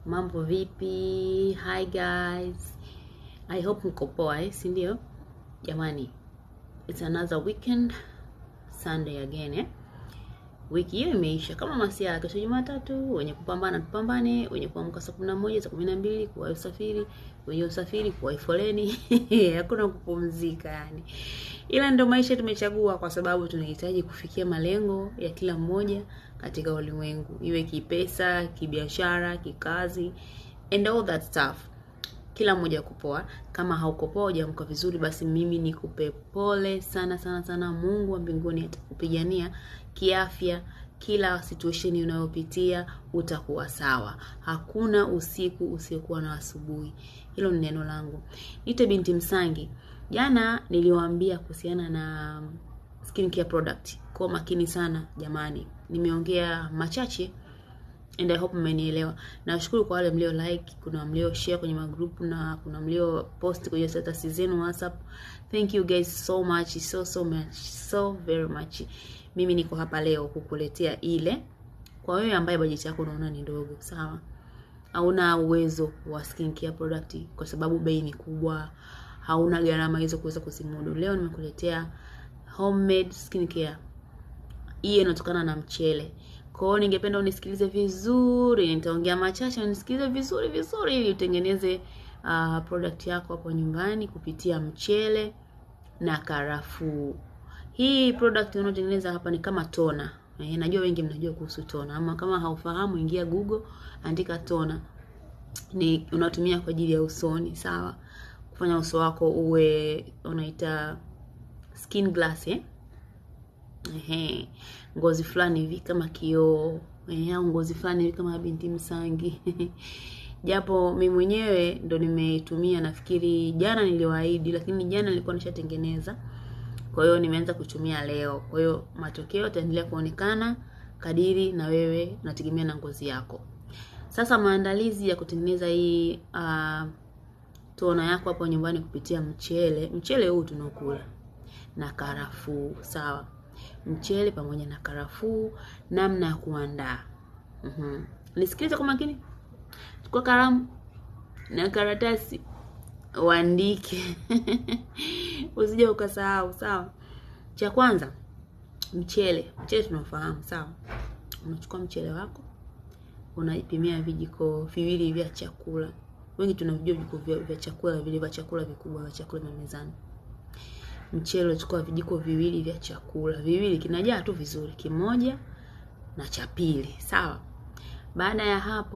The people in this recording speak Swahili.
Mambo vipi? Hi guys. I hope mko poa, si ndio? Jamani, it's another weekend, Sunday again. Wiki hiyo imeisha kama masia. Kesho Jumatatu, wenye kupambana tupambane, wenye kuamka saa 11 saa 12 kwa usafiri, wenye usafiri kwa foleni. Hakuna kupumzika yani. Ila ndio maisha tumechagua kwa sababu tunahitaji kufikia malengo ya kila mmoja katika ulimwengu. Iwe kipesa, kibiashara, kikazi and all that stuff. Kila mmoja kupoa. Kama hauko poa hujamka vizuri, basi mimi nikupe pole sana sana sana. Mungu wa mbinguni atakupigania kiafya. Kila situation unayopitia utakuwa sawa. Hakuna usiku usiokuwa na asubuhi. Hilo ni neno langu. Ite binti Msangi. Jana niliwaambia kuhusiana na skincare product. Kwa makini sana jamani. Nimeongea machache and I hope mmenielewa. Nashukuru kwa wale mlio like, kuna mlio share kwenye magroup na kuna mlio post kwenye status zenu WhatsApp. Thank you guys so much, so very much. Mimi niko hapa leo kukuletea ile kwa wewe ambaye budget yako unaona ni ndogo, sawa? Hauna uwezo wa skincare product kwa sababu bei ni kubwa, hauna gharama hizo kuweza kuzimudu. Leo nimekuletea homemade skincare. Hii inatokana na mchele. Kwa hiyo ningependa unisikilize vizuri, nitaongea machache, unisikilize vizuri ili utengeneze product yako hapo nyumbani kupitia mchele na karafuu. Hii product unayotengeneza hapa ni kama toner. Najua wengi mnajua kuhusu toner, ama kama haufahamu ingia Google, andika toner. Ni unatumia kwa ajili ya usoni, sawa? Kufanya uso wako uwe unaita skin glass, ngozi fulani hivi kama kioo, au ngozi fulani hivi kama binti Msangi. Japo mimi mwenyewe ndo nimeitumia, nafikiri jana niliwaahidi, lakini jana nilikuwa nishatengeneza. Kwa hiyo nimeanza kutumia leo. Kwa hiyo matokeo yataendelea kuonekana kadiri na wewe unategemea na ngozi yako. Sasa maandalizi ya kutengeneza hii tona yako hapo nyumbani kupitia mchele. Mchele huu tunakula na karafuu, sawa? Mchele pamoja na karafuu, namna ya kuandaa. Nisikilize kwa makini. Chukua kalamu na karatasi, uandike. Usije ukasahau, sawa? Cha kwanza, mchele tunafahamu, sawa? Unachukua mchele wako, unaipimia vijiko viwili vya chakula. Wengi tunavijua vijiko vya chakula vile vya chakula vikubwa vya chakula vya mezani. Mchele unachukua vijiko viwili vya chakula. Viwili kinajaa tu vizuri, kimoja na cha pili, sawa? Baada ya hapo